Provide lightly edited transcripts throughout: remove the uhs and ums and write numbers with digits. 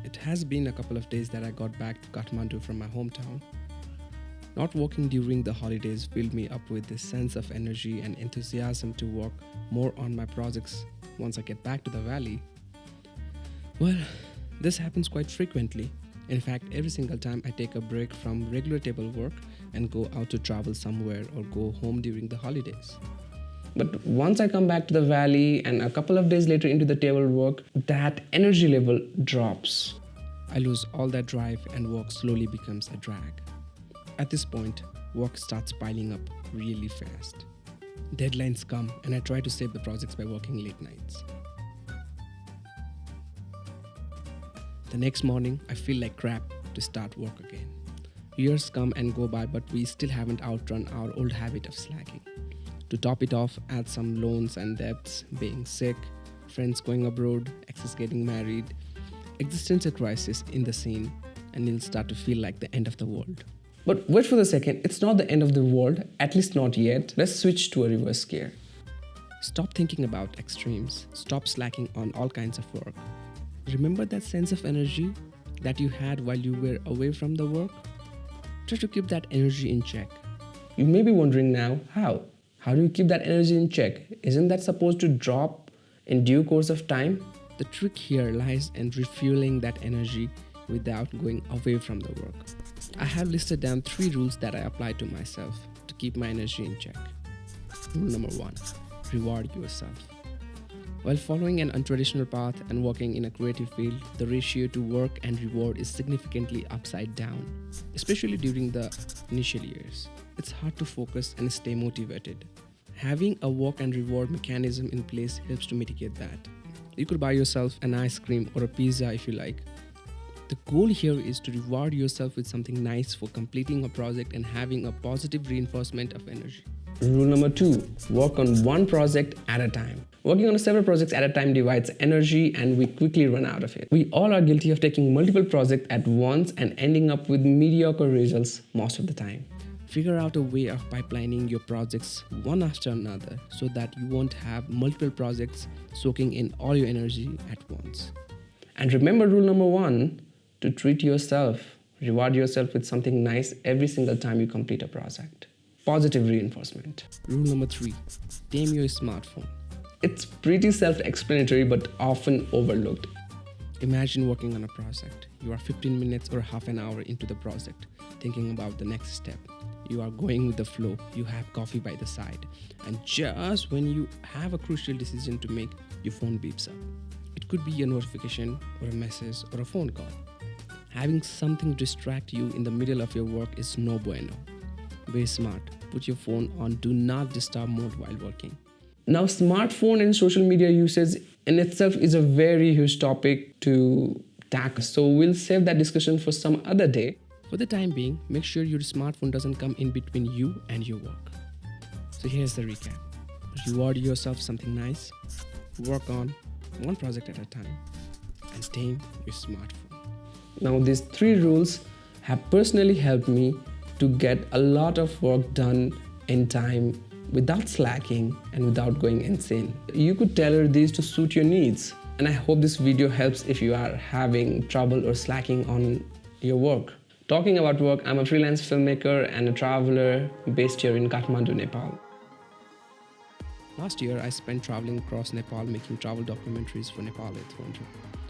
It has been a couple of days that I got back to Kathmandu from my hometown. Not working during the holidays filled me up with this sense of energy and enthusiasm to work more on my projects once I get back to the valley. Well, this happens quite frequently. In fact, every single time I take a break from regular table work and go out to travel somewhere or go home during the holidays. But once I come back to the valley and a couple of days later into the table work, that energy level drops. I lose all that drive and work slowly becomes a drag. At this point, work starts piling up really fast. Deadlines come and I try to save the projects by working late nights. The next morning, I feel like crap to start work again. Years come and go by, but we still haven't outrun our old habit of slacking. To top it off, add some loans and debts, being sick, friends going abroad, exes getting married, existential crisis in the scene, and you'll start to feel like the end of the world. But wait for a second, it's not the end of the world, at least not yet. Let's switch to a reverse gear. Stop thinking about extremes. Stop slacking on all kinds of work. Remember that sense of energy that you had while you were away from the work? Try to keep that energy in check. You may be wondering now, how? How do you keep that energy in check? Isn't that supposed to drop in due course of time? The trick here lies in refueling that energy without going away from the work. I have listed down 3 rules that I apply to myself to keep my energy in check. Rule number 1, reward yourself. While following an untraditional path and working in a creative field, the ratio to work and reward is significantly upside down, especially during the initial years. It's hard to focus and stay motivated. Having a work and reward mechanism in place helps to mitigate that. You could buy yourself an ice cream or a pizza if you like. The goal here is to reward yourself with something nice for completing a project and having a positive reinforcement of energy. Rule number 2, work on one project at a time. Working on several projects at a time divides energy and we quickly run out of it. We all are guilty of taking multiple projects at once and ending up with mediocre results most of the time. Figure out a way of pipelining your projects one after another so that you won't have multiple projects soaking in all your energy at once. And remember rule number 1, to treat yourself, reward yourself with something nice every single time you complete a project. Positive reinforcement. Rule number 3, tame your smartphone. It's pretty self-explanatory but often overlooked. Imagine working on a project. You are 15 minutes or half an hour into the project, thinking about the next step. You are going with the flow. You have coffee by the side. And just when you have a crucial decision to make, your phone beeps up. It could be a notification or a message or a phone call. Having something distract you in the middle of your work is no bueno. Be smart. Put your phone on do not disturb mode while working. Now, smartphone and social media usage in itself is a very huge topic to tackle. So we'll save that discussion for some other day. For the time being, make sure your smartphone doesn't come in between you and your work. So here's the recap. Reward yourself something nice. Work on one project at a time. And tame your smartphone. Now, these 3 rules have personally helped me to get a lot of work done in time without slacking and without going insane. You could tailor these to suit your needs. And I hope this video helps if you are having trouble or slacking on your work. Talking about work, I'm a freelance filmmaker and a traveler based here in Kathmandu, Nepal. Last year, I spent traveling across Nepal making travel documentaries for Nepal Kathmandu.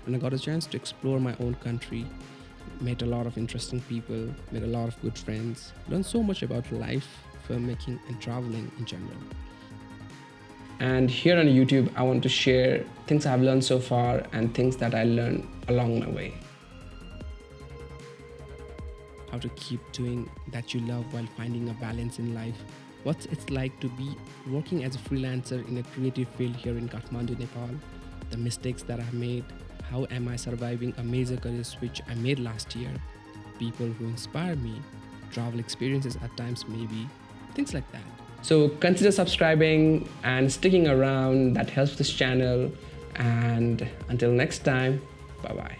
And I got a chance to explore my own country, met a lot of interesting people, met a lot of good friends, learned so much about life, filmmaking and traveling in general. And here on YouTube, I want to share things I've learned so far and things that I learned along my way. How to keep doing that you love while finding a balance in life. What it's like to be working as a freelancer in a creative field here in Kathmandu, Nepal. The mistakes that I've made. How am I surviving a major career switch I made last year? People who inspire me. Travel experiences at times maybe. Things like that. So consider subscribing and sticking around. That helps this channel. And until next time, bye-bye.